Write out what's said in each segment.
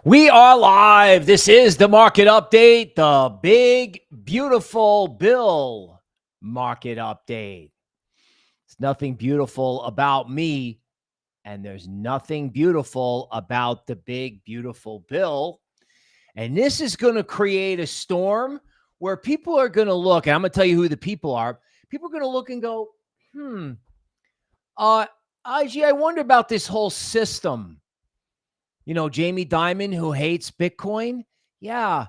We are live. This is the market update, the big, beautiful bill market update. There's nothing beautiful about me, and there's nothing beautiful about the big, beautiful bill. And this is going to create a storm where people are going to look, and I'm going to tell you who the people are. People are going to look and go, IG, I wonder about this whole system. You know, Jamie Dimon, who hates Bitcoin. Yeah.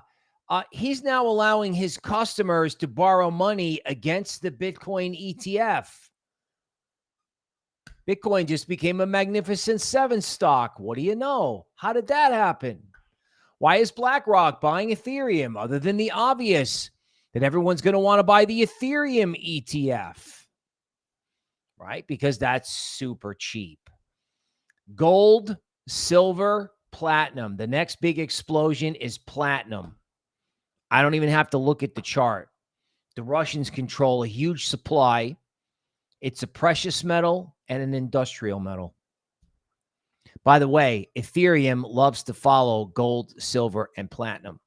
He's now allowing his customers to borrow money against the Bitcoin ETF. Bitcoin just became a Magnificent Seven stock. What do you know? How did that happen? Why is BlackRock buying Ethereum other than the obvious that everyone's going to want to buy the Ethereum ETF? Right? Because that's super cheap. Gold, silver, platinum. The next big explosion is platinum. I don't even have to look at the chart. The Russians control a huge supply. It's a precious metal and an industrial metal. By the way, Ethereum loves to follow gold, silver, and platinum.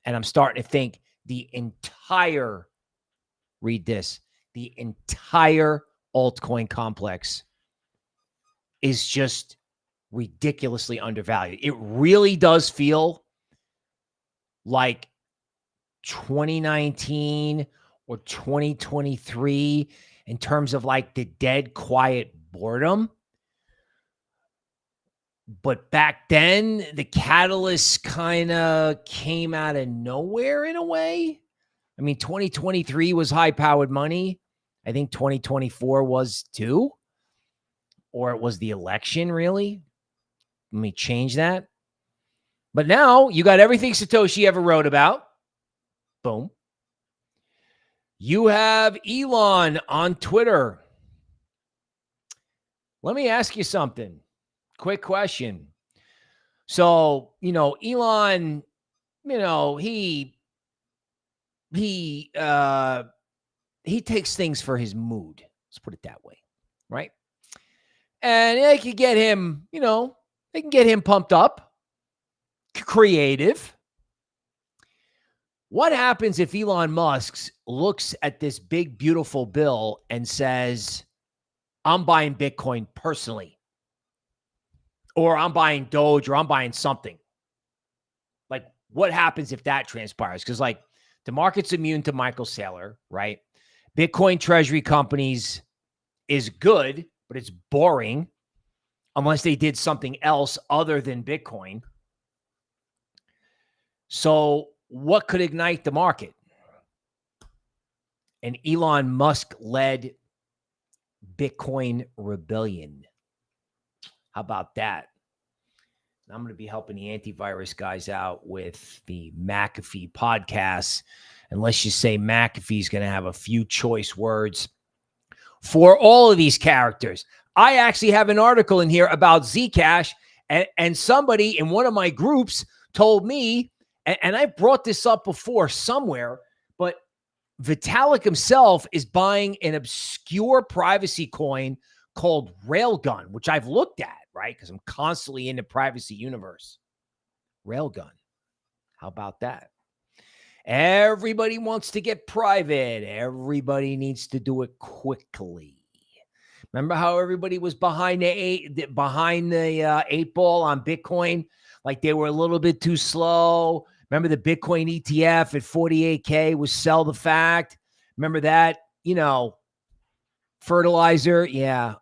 And I'm starting to think the entire altcoin complex is just ridiculously undervalued. It really does feel like 2019 or 2023 in terms of like the dead quiet boredom. But back then, the catalyst kind of came out of nowhere in a way. I mean, 2023 was high-powered money. I think 2024 was too. Or it was the election, really. Let me change that. But now you got everything Satoshi ever wrote about. Boom. You have Elon on Twitter. Let me ask you something. Quick question. So, Elon, he takes things for his mood. Let's put it that way, right? And they can get him, they can get him pumped up, creative. What happens if Elon Musk looks at this big, beautiful bill and says, I'm buying Bitcoin personally, or I'm buying Doge, or I'm buying something? Like, what happens if that transpires? Because, like, the market's immune to Michael Saylor, right? Bitcoin treasury companies is good, but it's boring unless they did something else other than Bitcoin. So what could ignite the market? An Elon Musk-led Bitcoin rebellion. How about that? I'm going to be helping the antivirus guys out with the McAfee podcast. Unless you say McAfee's going to have a few choice words for all of these characters. I actually have an article in here about Zcash, and somebody in one of my groups told me, and I brought this up before somewhere, but Vitalik himself is buying an obscure privacy coin called Railgun, which I've looked at, right? Because I'm constantly in the privacy universe. Railgun. How about that? Everybody wants to get private. Everybody needs to do it quickly. Remember how everybody was behind the eight ball on Bitcoin? Like they were a little bit too slow. Remember the Bitcoin ETF at 48K was sell the fact. Remember that? Fertilizer. Yeah.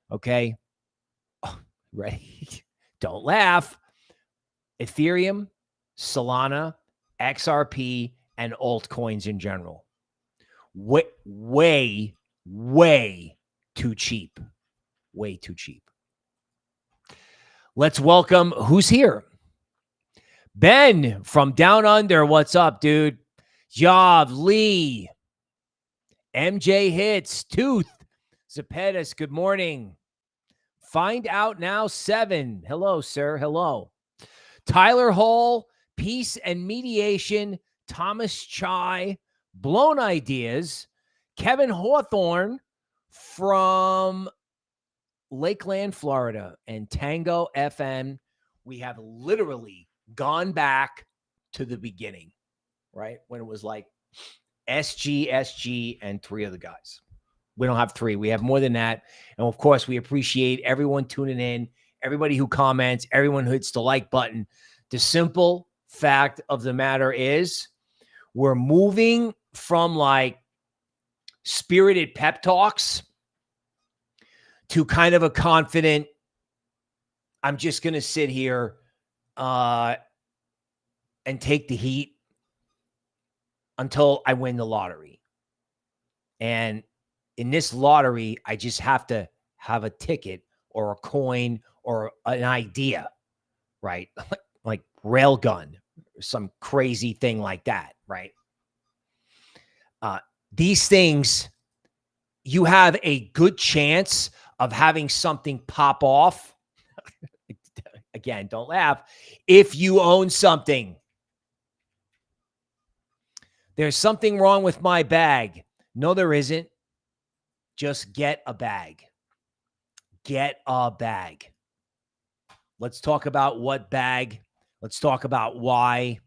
Okay. Oh, right. Don't laugh. Ethereum, Solana, XRP, and altcoins in general. Way too cheap. Way too cheap. Let's welcome who's here. Ben from Down Under. What's up, dude? Job, Lee, MJ Hits, Tooth, Zepetis, good morning. Find Out Now 7. Hello, sir. Hello. Tyler Hall, Peace and Mediation, Thomas Chai, Blown Ideas, Kevin Hawthorne from Lakeland, Florida, and Tango FM we have literally gone back to the beginning, right? When it was like SG, and 3 other guys. We don't have 3. We have more than that. And of course, we appreciate everyone tuning in, everybody who comments, everyone who hits the like button. The simple fact of the matter is we're moving from like spirited pep talks to kind of a confident, I'm just going to sit here and take the heat until I win the lottery. And in this lottery, I just have to have a ticket or a coin or an idea, right? Like railgun, some crazy thing like that, right? These things, you have a good chance of having something pop off. Again, don't laugh. If you own something. There's something wrong with my bag. No, there isn't. Just get a bag. Get a bag. Let's talk about what bag. Let's talk about why.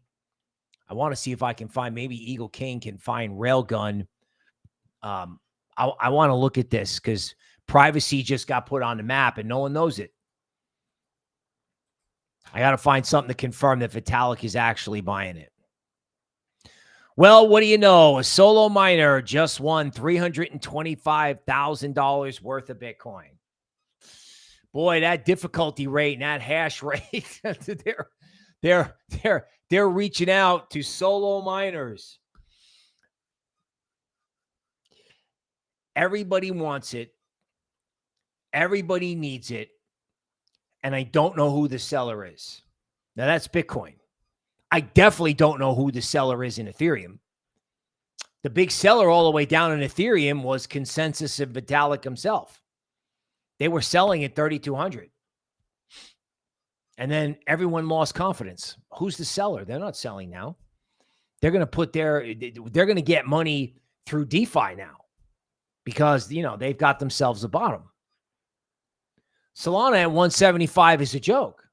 I want to see if I can find, maybe Eagle King can find railgun. I want to look at this because privacy just got put on the map and no one knows it. I got to find something to confirm that Vitalik is actually buying it. Well, what do you know? A solo miner just won $325,000 worth of Bitcoin. Boy, that difficulty rate and that hash rate, they're reaching out to solo miners. Everybody wants it. Everybody needs it. And I don't know who the seller is. Now, that's Bitcoin. I definitely don't know who the seller is in Ethereum. The big seller all the way down in Ethereum was Consensus and Vitalik himself. They were selling at 3,200. And then everyone lost confidence. Who's the seller? They're not selling now. They're going to get money through DeFi now because, they've got themselves a bottom. Solana at 175 is a joke.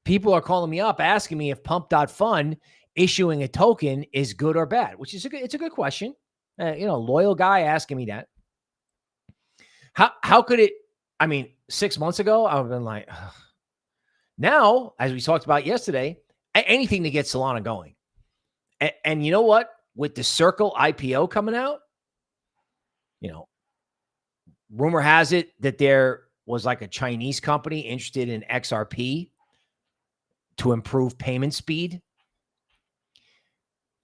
People are calling me up asking me if Pump.Fund issuing a token is good or bad, which is it's a good question. Loyal guy asking me that. How could it? 6 months ago, I would have been like, ugh. Now, as we talked about yesterday, anything to get Solana going. And you know what? With the Circle IPO coming out, rumor has it that there was like a Chinese company interested in XRP to improve payment speed.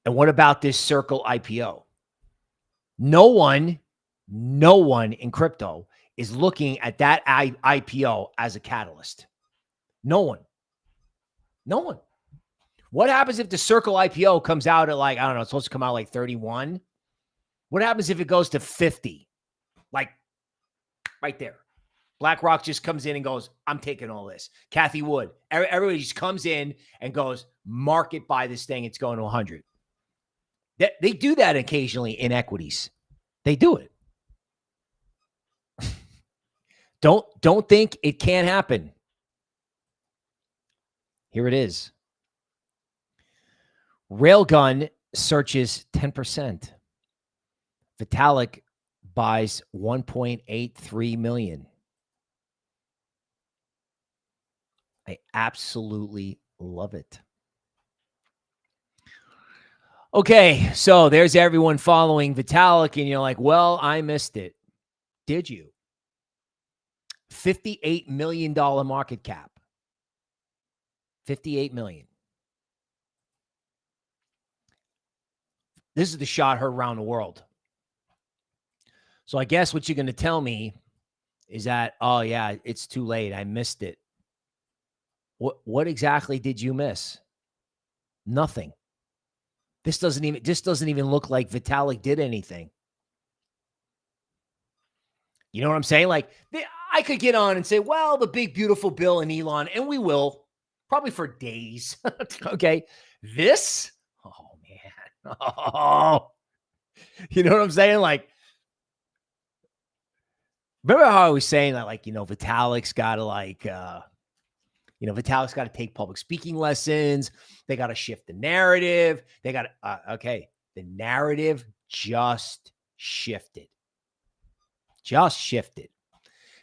And what about this Circle IPO? No one in crypto is looking at that IPO as a catalyst. No one. What happens if the Circle IPO comes out at like, I don't know, it's supposed to come out like 31? What happens if it goes to 50? Like right there. BlackRock just comes in and goes, I'm taking all this. Kathy Wood. Everybody just comes in and goes, market buy this thing. It's going to 100. They do that occasionally in equities. They do it. Don't think it can't happen. Here it is. Railgun searches 10%. Vitalik buys 1.83 million. I absolutely love it. Okay, so there's everyone following Vitalik, and you're like, well, I missed it. Did you? $58 million market cap. 58 million. This is the shot heard around the world. So I guess what you're going to tell me is that, oh yeah, it's too late. I missed it. What exactly did you miss? Nothing. This doesn't even look like Vitalik did anything. You know what I'm saying? Like, I could get on and say, well, the big, beautiful Bill and Elon, and we will, probably for days. Okay. This, oh man. Oh, you know what I'm saying? Like, remember how I was saying that, like, Vitalik's got to like, You know, Vitalik's got to take public speaking lessons. They got to shift the narrative. They got to, okay, the narrative just shifted. Just shifted.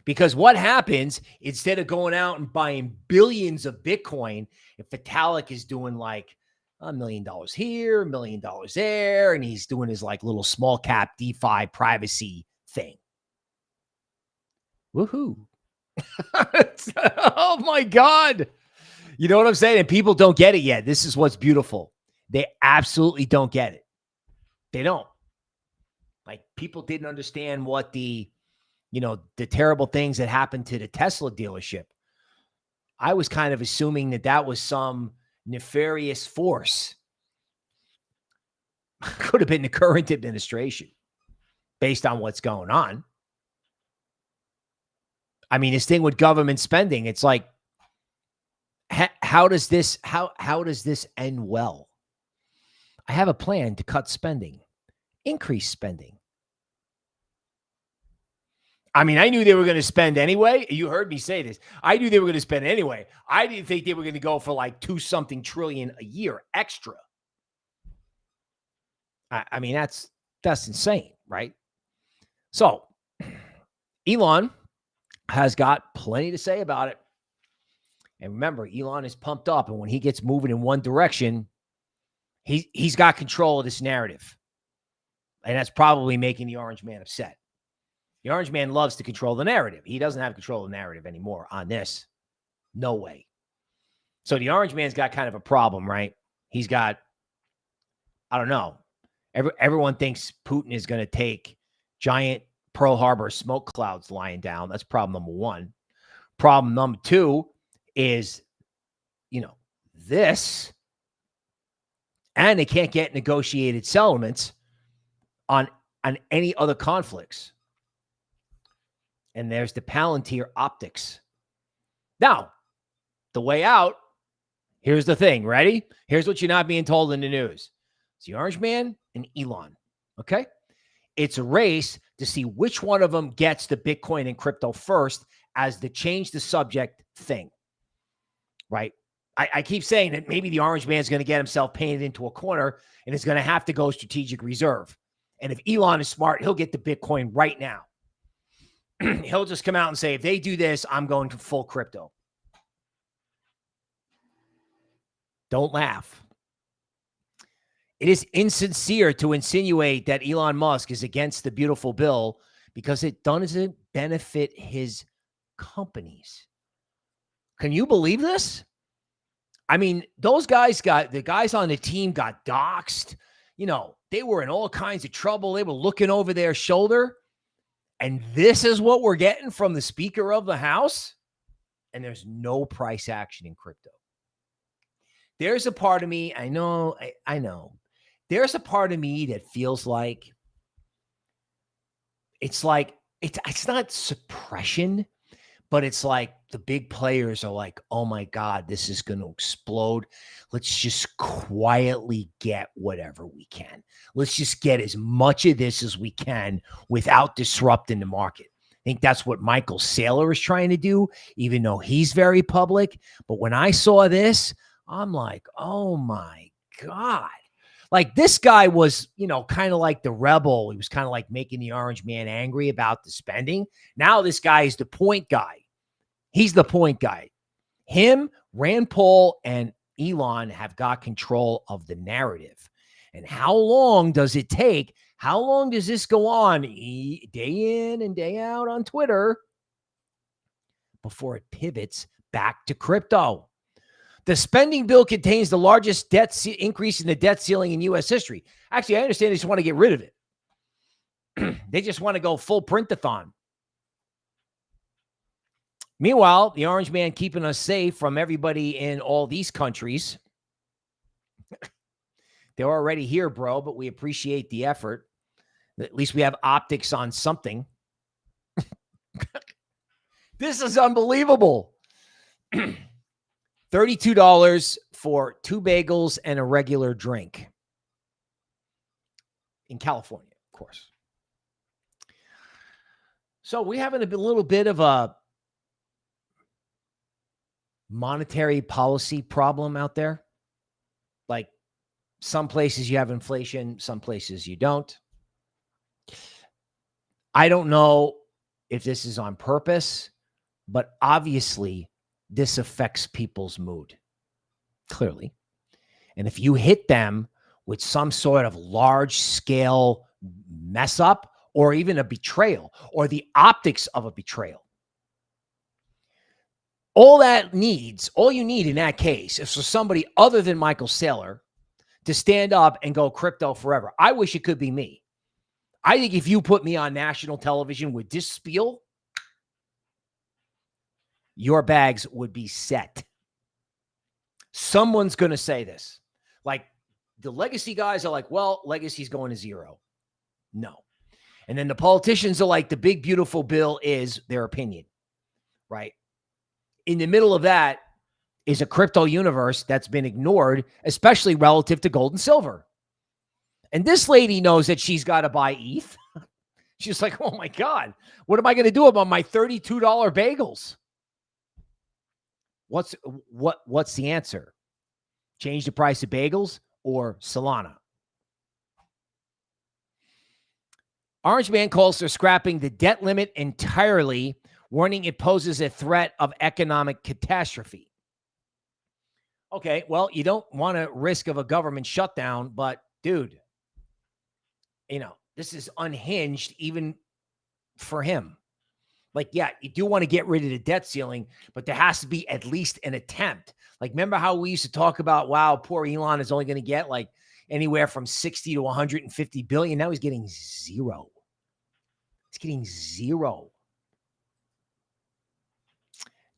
Because what happens, instead of going out and buying billions of Bitcoin, if Vitalik is doing like $1 million here, $1 million there, and he's doing his like little small cap DeFi privacy thing. Woohoo. Oh my God. You know what I'm saying? And people don't get it yet. This is what's beautiful. They absolutely don't get it. They don't. Like, people didn't understand what the terrible things that happened to the Tesla dealership. I was kind of assuming that was some nefarious force. Could have been the current administration based on what's going on. I mean, this thing with government spending, it's like, how does this end well? I have a plan to cut spending, increase spending. I mean, I knew they were going to spend anyway. You heard me say this. I knew they were going to spend anyway. I didn't think they were going to go for like $2-something trillion a year extra. I mean, that's insane, right? So Elon has got plenty to say about it. And remember, Elon is pumped up. And when he gets moving in one direction, he's got control of this narrative. And that's probably making the Orange Man upset. The Orange Man loves to control the narrative. He doesn't have control of the narrative anymore on this. No way. So the Orange Man's got kind of a problem, right? He's got, I don't know. Everyone thinks Putin is going to take giant Pearl Harbor smoke clouds lying down. That's problem number one. Problem number two is, this. And they can't get negotiated settlements on any other conflicts. And there's the Palantir optics. Now, the way out, here's the thing. Ready? Here's what you're not being told in the news. It's the Orange Man and Elon. Okay? It's a race to see which one of them gets the Bitcoin and crypto first as the change the subject thing. Right? I keep saying that maybe the Orange Man is going to get himself painted into a corner and is going to have to go strategic reserve. And if Elon is smart, he'll get the Bitcoin right now. He'll just come out and say, if they do this, I'm going to full crypto. Don't laugh. It is insincere to insinuate that Elon Musk is against the beautiful bill because it doesn't benefit his companies. Can you believe this? I mean, the guys on the team got doxxed. They were in all kinds of trouble. They were looking over their shoulder. And this is what we're getting from the Speaker of the House. And there's no price action in crypto. There's a part of me, I know. There's a part of me that feels like it's not suppression, but it's like the big players are like, oh my God, this is going to explode. Let's just quietly get whatever we can. Let's just get as much of this as we can without disrupting the market. I think that's what Michael Saylor is trying to do, even though he's very public. But when I saw this, I'm like, oh my God. Like, this guy was, kind of like the rebel. He was kind of like making the Orange Man angry about the spending. Now this guy is the point guy. He's the point guy. Him, Rand Paul, and Elon have got control of the narrative. And how long does it take? How long does this go on day in and day out on Twitter before it pivots back to crypto? The spending bill contains the largest increase in the debt ceiling in U.S. history. Actually, I understand they just want to get rid of it. They just want to go full print-a-thon. Meanwhile, the Orange Man keeping us safe from everybody in all these countries. They're already here, bro, but we appreciate the effort. At least we have optics on something. This is unbelievable. $32 for 2 bagels and a regular drink. In California, of course. So we're having a little bit of a monetary policy problem out there. Like some places you have inflation, some places you don't. I don't know if this is on purpose, but obviously this affects people's mood, clearly. And if you hit them with some sort of large scale mess up or even a betrayal or the optics of a betrayal, all you need in that case is for somebody other than Michael Saylor to stand up and go crypto forever. I wish it could be me. I think if you put me on national television with this spiel, your bags would be set. Someone's going to say this. Like the legacy guys are like, well, legacy's going to zero. No. And then the politicians are like, the big, beautiful bill is their opinion, right? In the middle of that is a crypto universe that's been ignored, especially relative to gold and silver. And this lady knows that she's got to buy ETH. She's like, oh my God, what am I going to do about my $32 bagels? What's the answer? Change the price of bagels or Solana? Orange Man calls for scrapping the debt limit entirely, warning it poses a threat of economic catastrophe. Okay, well, you don't want to risk of a government shutdown, but dude, this is unhinged even for him. Like, yeah, you do want to get rid of the debt ceiling, but there has to be at least an attempt. Like, remember how we used to talk about, wow, poor Elon is only going to get like anywhere from 60 to 150 billion. Now he's getting zero. He's getting zero.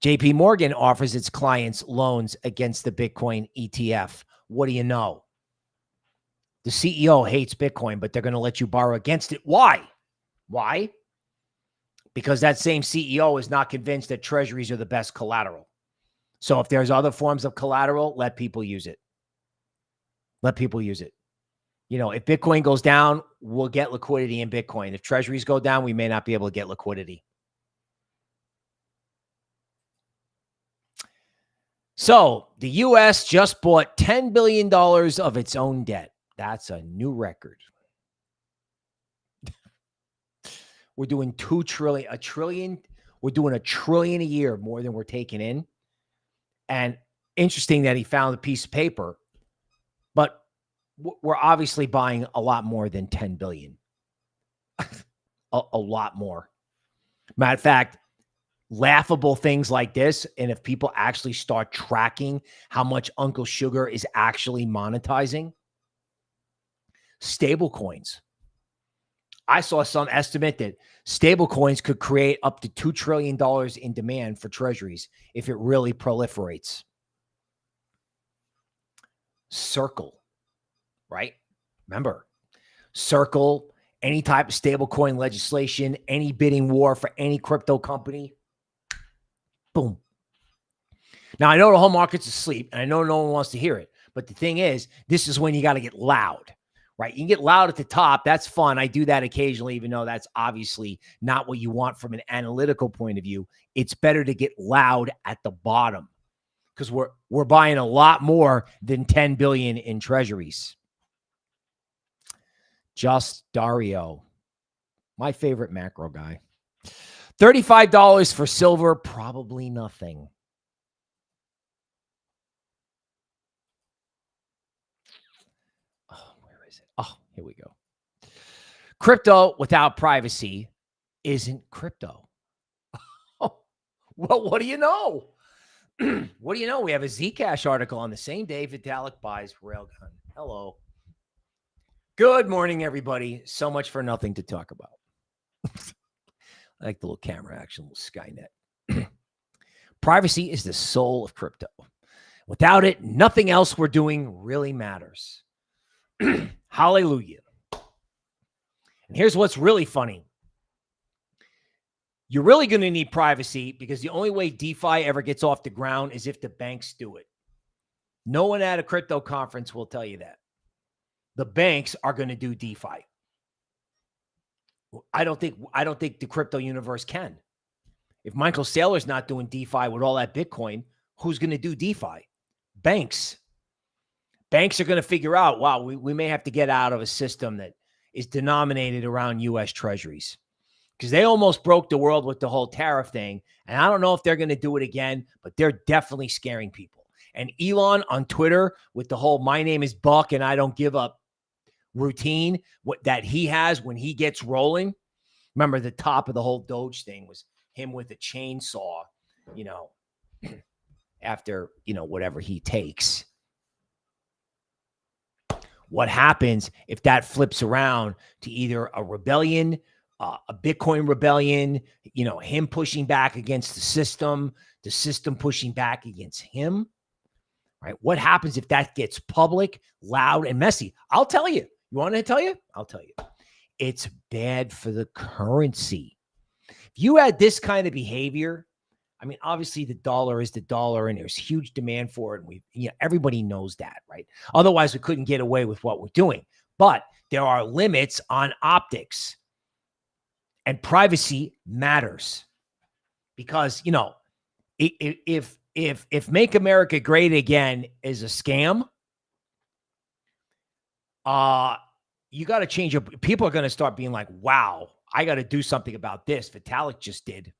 JP Morgan offers its clients loans against the Bitcoin ETF. What do you know? The CEO hates Bitcoin, but they're going to let you borrow against it. Why? Why? Because that same CEO is not convinced that treasuries are the best collateral. So if there's other forms of collateral, let people use it. Let people use it. If Bitcoin goes down, we'll get liquidity in Bitcoin. If treasuries go down, we may not be able to get liquidity. So the U.S. just bought $10 billion of its own debt. That's a new record. We're doing $2 trillion, $1 trillion. We're doing $1 trillion a year more than we're taking in. And interesting that he found a piece of paper, but we're obviously buying a lot more than 10 billion. a lot more. Matter of fact, laughable things like this, and if people actually start tracking how much Uncle Sugar is actually monetizing, stable coins. I saw some estimate that stable coins could create up to $2 trillion in demand for treasuries if it really proliferates. Circle, right? Remember, Circle, any type of stable coin legislation, any bidding war for any crypto company, boom. Now, I know the whole market's asleep, and I know no one wants to hear it, but the thing is, this is when you got to get loud. Right? You can get loud at the top. That's fun. I do that occasionally, even though that's obviously not what you want from an analytical point of view. It's better to get loud at the bottom because we're buying a lot more than 10 billion in treasuries. Just Dario, my favorite macro guy. $35 for silver, probably nothing. Oh, here we go. Crypto without privacy isn't crypto. Oh, well, what do you know? What do you know? We have a Zcash article on the same day Vitalik buys Railgun. Hello. Good morning, everybody. So much for nothing to talk about. I like the little camera action, little Skynet. Privacy is the soul of crypto. Without it, nothing else we're doing really matters. Hallelujah. And here's what's really funny. You're really going to need privacy because the only way DeFi ever gets off the ground is if the banks do it. No one at a crypto conference will tell you that. The banks are going to do DeFi. I don't think the crypto universe can. If Michael Saylor's not doing DeFi with all that Bitcoin, who's going to do DeFi? Banks. Banks are going to figure out, wow, we may have to get out of a system that is denominated around U.S. treasuries, because they almost broke the world with the whole tariff thing. And I don't know if they're going to do it again, but they're definitely scaring people. And Elon on Twitter with the whole "my name is Buck and I don't give up" routine that he has when he gets rolling. Remember, the top of the whole Doge thing was him with a chainsaw, after, whatever he takes. What happens if that flips around to either a rebellion, a Bitcoin rebellion, him pushing back against the system pushing back against him, right? What happens if that gets public, loud, and messy? I'll tell you. You want me to tell you? I'll tell you. It's bad for the currency. If you had this kind of behavior, I mean, obviously the dollar is the dollar and there's huge demand for it. And everybody knows that, right? Otherwise, we couldn't get away with what we're doing. But there are limits on optics, and privacy matters, because, if Make America Great Again is a scam, you got to change up. People are going to start being like, wow, I got to do something about this. Vitalik just did.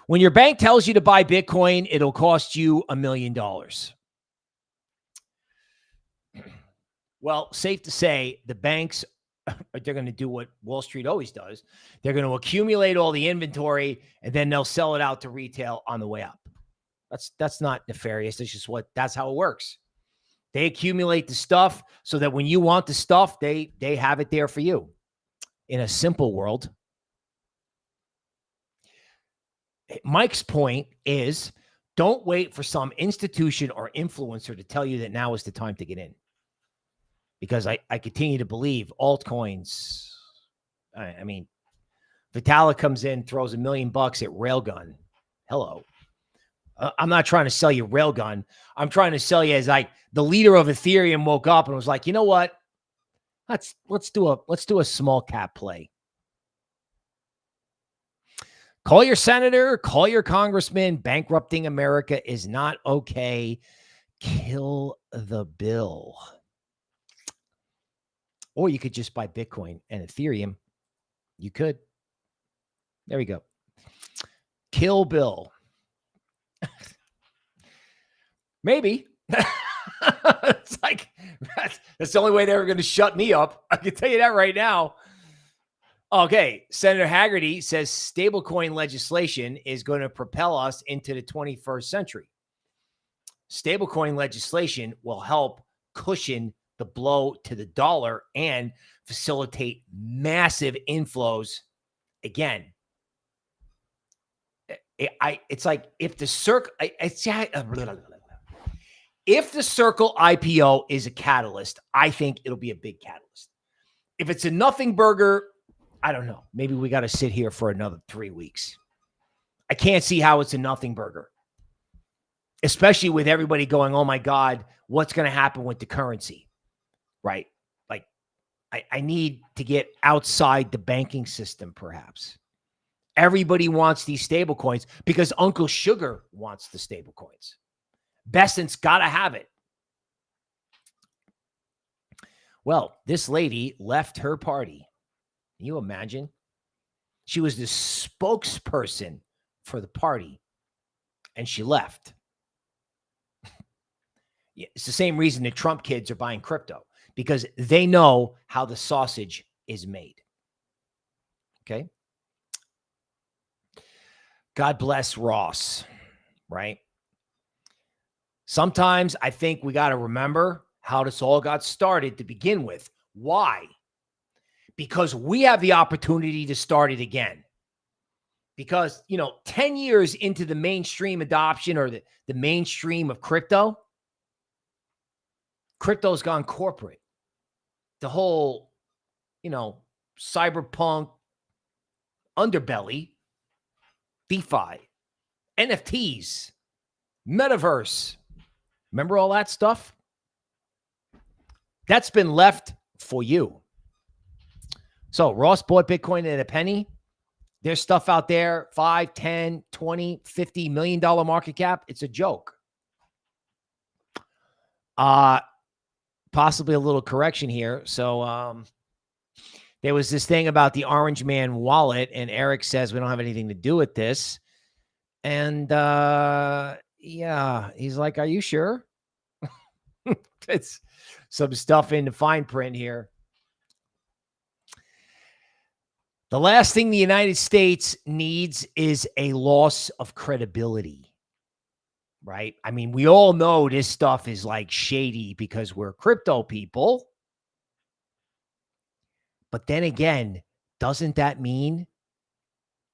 When your bank tells you to buy Bitcoin, it'll cost you $1 million. Well, safe to say the banks, they're going to do what Wall Street always does. They're going to accumulate all the inventory and then they'll sell it out to retail on the way up. That's not nefarious. It's just that's how it works. They accumulate the stuff so that when you want the stuff, they have it there for you. In a simple world, Mike's point is, don't wait for some institution or influencer to tell you that now is the time to get in. Because I continue to believe altcoins, I mean, Vitalik comes in, throws $1 million at Railgun. Hello. I'm not trying to sell you Railgun. I'm trying to sell you as like the leader of Ethereum woke up and was like, you know what? Let's do a small cap play. Call your senator, call your congressman. Bankrupting America is not okay. Kill the bill. Or you could just buy Bitcoin and Ethereum. You could. There we go. Kill Bill. Maybe. It's like, that's the only way they were going to shut me up. I can tell you that right now. Okay. Senator Haggerty says stablecoin legislation is going to propel us into the 21st century. Stablecoin legislation will help cushion the blow to the dollar and facilitate massive inflows. Again, it's like if the Circle IPO is a catalyst, I think it'll be a big catalyst. If it's a nothing burger, I don't know. Maybe we got to sit here for another 3 weeks. I can't see how it's a nothing burger, especially with everybody going, oh my God, what's going to happen with the currency, right? Like I need to get outside the banking system, perhaps. Everybody wants these stable coins because Uncle Sugar wants the stable coins. Besant's got to have it. Well, this lady left her party. Can you imagine? She was the spokesperson for the party, and she left. It's the same reason the Trump kids are buying crypto, because they know how the sausage is made. Okay? God bless Ross, right? Sometimes I think we got to remember how this all got started to begin with. Why? Because we have the opportunity to start it again. Because, 10 years into the mainstream adoption or the mainstream of crypto's gone corporate. The whole, cyberpunk underbelly, DeFi, NFTs, metaverse. Remember all that stuff? That's been left for you. So Ross bought Bitcoin at a penny. There's stuff out there, 5, 10, 20, $50 million market cap. It's a joke. Possibly a little correction here. So there was this thing about the Orange Man wallet, and Eric says we don't have anything to do with this. And yeah, he's like, are you sure? It's some stuff in the fine print here. The last thing the United States needs is a loss of credibility, right? I mean, we all know this stuff is like shady because we're crypto people. But then again, doesn't that mean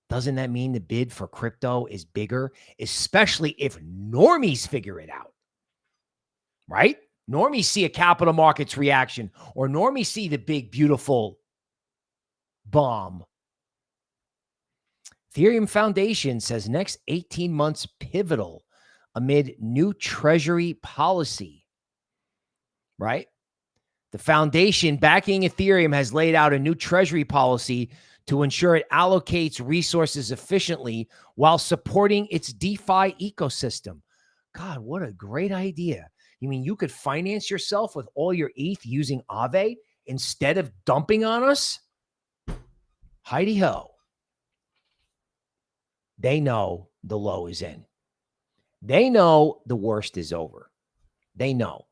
the bid for crypto is bigger, especially if normies figure it out, right? Normies see a capital markets reaction, or normies see the big, beautiful bomb. Ethereum Foundation says next 18 months pivotal amid new treasury policy, right? The foundation backing Ethereum has laid out a new treasury policy to ensure it allocates resources efficiently while supporting its DeFi ecosystem. God, what a great idea. You mean you could finance yourself with all your ETH using Aave instead of dumping on us? Heidi ho. They know the low is in. They know the worst is over. They know.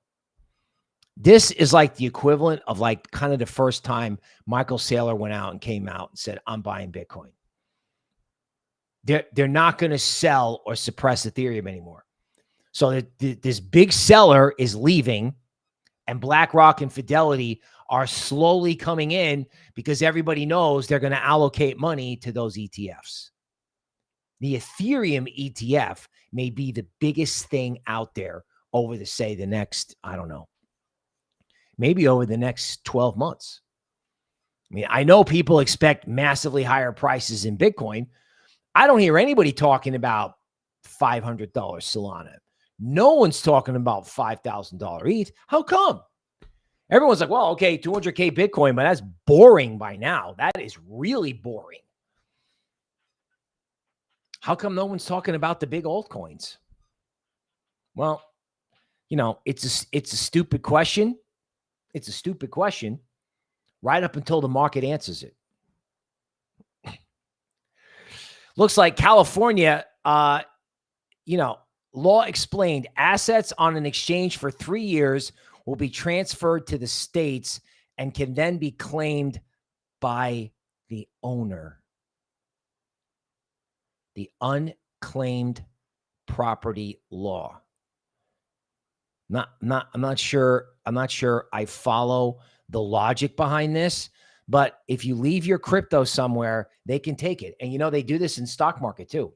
This is like the equivalent of like kind of the first time Michael Saylor went out and came out and said, I'm buying Bitcoin. They're not going to sell or suppress Ethereum anymore. So this big seller is leaving, and BlackRock and Fidelity are slowly coming in because everybody knows they're going to allocate money to those ETFs. The Ethereum ETF may be the biggest thing out there over the next, I don't know, maybe over the next 12 months. I mean, I know people expect massively higher prices in Bitcoin. I don't hear anybody talking about $500 Solana. No one's talking about $5,000 ETH. How come? Everyone's like, well, okay, 200K Bitcoin, but that's boring by now. That is really boring. How come no one's talking about the big altcoins? Well, you know, it's a stupid question. It's a stupid question right up until the market answers it. Looks like California, law explained assets on an exchange for 3 years will be transferred to the states and can then be claimed by the owner. The unclaimed property law. I'm not sure I follow the logic behind this, but if you leave your crypto somewhere, they can take it. And they do this in stock market too.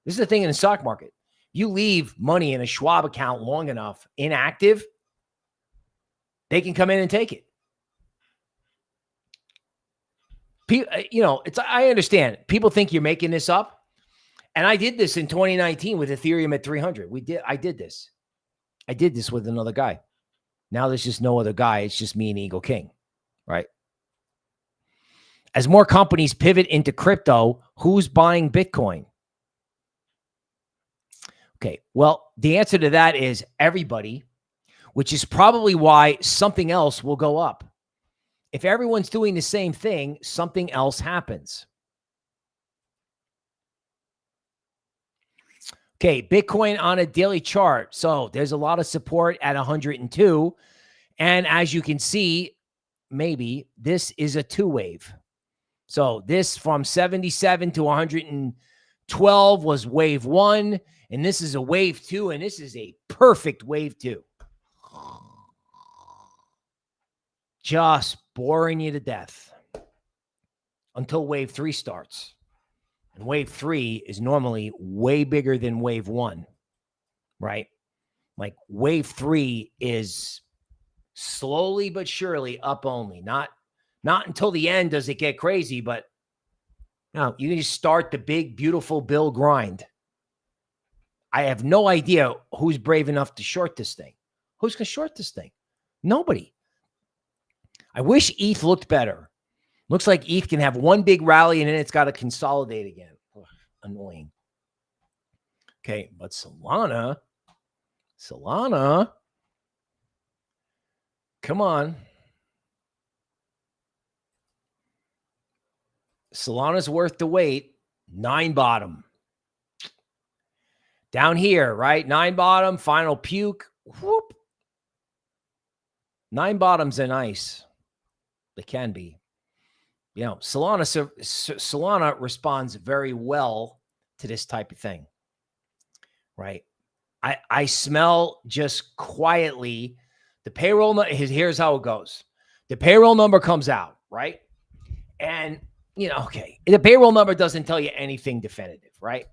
This is the thing in the stock market. You leave money in a Schwab account long enough inactive, they can come in and take it. I understand. People think you're making this up. And I did this in 2019 with Ethereum at 300. I did this. I did this with another guy. Now there's just no other guy. It's just me and Eagle King, right? As more companies pivot into crypto, who's buying Bitcoin? Okay, well, the answer to that is everybody, which is probably why something else will go up. If everyone's doing the same thing, something else happens. Okay, Bitcoin on a daily chart. So there's a lot of support at 102. And as you can see, maybe this is a two wave. So this from 77 to 112 was wave one. And this is a wave two. And this is a perfect wave two. Just boring you to death until wave three starts. And wave three is normally way bigger than wave one, right? Like wave three is slowly but surely up only. Not until the end does it get crazy, but you can just start the big, beautiful bill grind. I have no idea who's brave enough to short this thing. Who's going to short this thing? Nobody. I wish ETH looked better. Looks like ETH can have one big rally and then it's got to consolidate again. Ugh, annoying. Okay, but Solana, come on. Solana's worth the wait. 9 bottom. Down here, right? 9 bottom, final puke. Whoop. 9 bottoms are nice. They can be. You know, Solana responds very well to this type of thing, right? I smell just quietly the payroll. Here's how it goes. The payroll number comes out, right? And, you know, okay, the payroll number doesn't tell you anything definitive, right?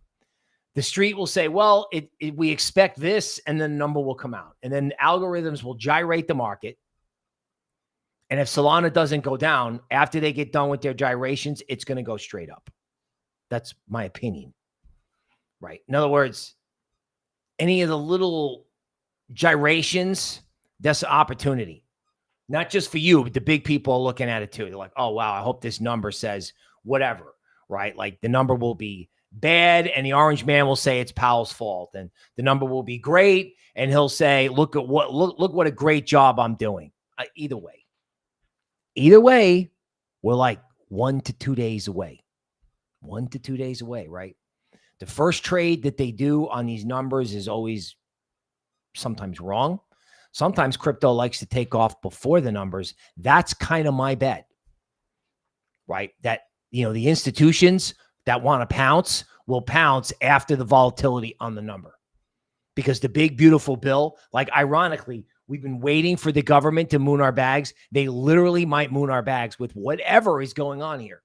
The street will say, well, we expect this, and then the number will come out. And then algorithms will gyrate the market. And if Solana doesn't go down, after they get done with their gyrations, it's going to go straight up. That's my opinion, right? In other words, any of the little gyrations, that's an opportunity. Not just for you, but the big people are looking at it too. They're like, oh, wow, I hope this number says whatever, right? Like the number will be bad and the orange man will say it's Powell's fault. And the number will be great. And he'll say, look what a great job I'm doing. Either way, we're like 1 to 2 days away. 1 to 2 days away, right? The first trade that they do on these numbers is always sometimes wrong. Sometimes crypto likes to take off before the numbers. That's kind of my bet, right? That, you know, the institutions that want to pounce will pounce after the volatility on the number. Because the big, beautiful bill, like ironically, we've been waiting for the government to moon our bags. They literally might moon our bags with whatever is going on here.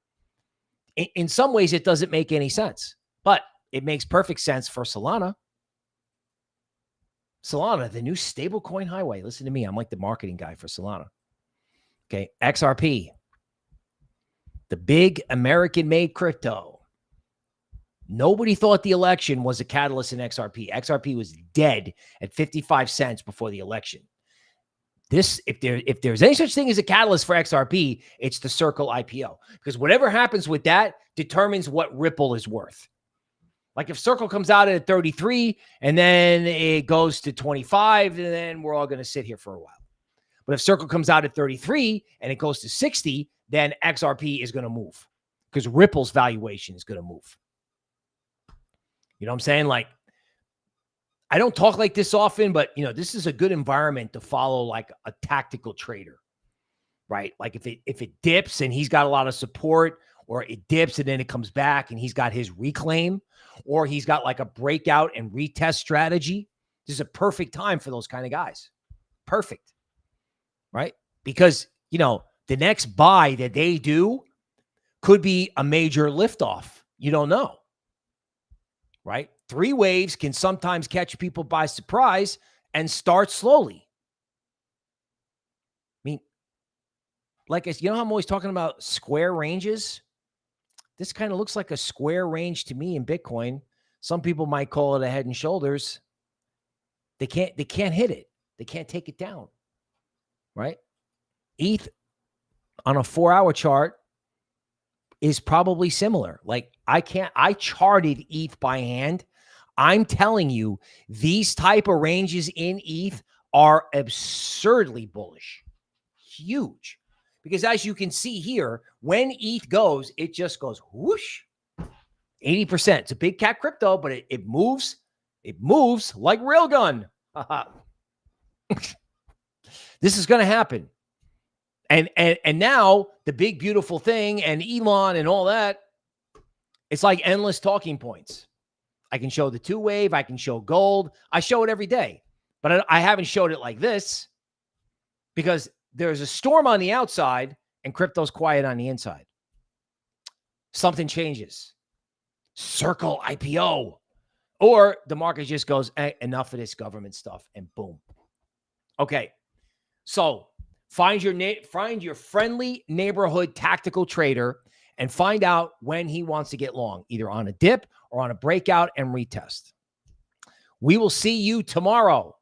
In some ways, it doesn't make any sense, but it makes perfect sense for Solana. Solana, the new stablecoin highway. Listen to me. I'm like the marketing guy for Solana. Okay. XRP, the big American-made crypto. Nobody thought the election was a catalyst in XRP. XRP was dead at 55 cents before the election. If there's any such thing as a catalyst for XRP, it's the Circle IPO. Because whatever happens with that determines what Ripple is worth. Like if Circle comes out at 33 and then it goes to 25, then we're all going to sit here for a while. But if Circle comes out at 33 and it goes to 60, then XRP is going to move because Ripple's valuation is going to move. You know what I'm saying? Like, I don't talk like this often, but, you know, this is a good environment to follow like a tactical trader, right? Like if it dips and he's got a lot of support, or it dips and then it comes back and he's got his reclaim, or he's got like a breakout and retest strategy. This is a perfect time for those kind of guys. Perfect, right? Because, you know, the next buy that they do could be a major liftoff. You don't know, right? 3 waves can sometimes catch people by surprise and start slowly. I mean, like, you know how I'm always talking about square ranges? This kind of looks like a square range to me in Bitcoin. Some people might call it a head and shoulders. They can't hit it. They can't take it down, right? ETH on a 4-hour chart is probably similar. Like I charted ETH by hand. I'm telling you, these type of ranges in ETH are absurdly bullish, huge. Because as you can see here, when ETH goes, it just goes whoosh, 80%. It's a big cap crypto, but it moves. It moves like railgun. This is going to happen. And now the big, beautiful thing and Elon and all that, it's like endless talking points. I can show the 2-wave. I can show gold. I show it every day, but I haven't showed it like this because there's a storm on the outside and crypto's quiet on the inside. Something changes. Circle IPO. Or the market just goes, enough of this government stuff, and boom. Okay. So find your friendly neighborhood tactical trader and find out when he wants to get long, either on a dip or on a breakout and retest. We will see you tomorrow.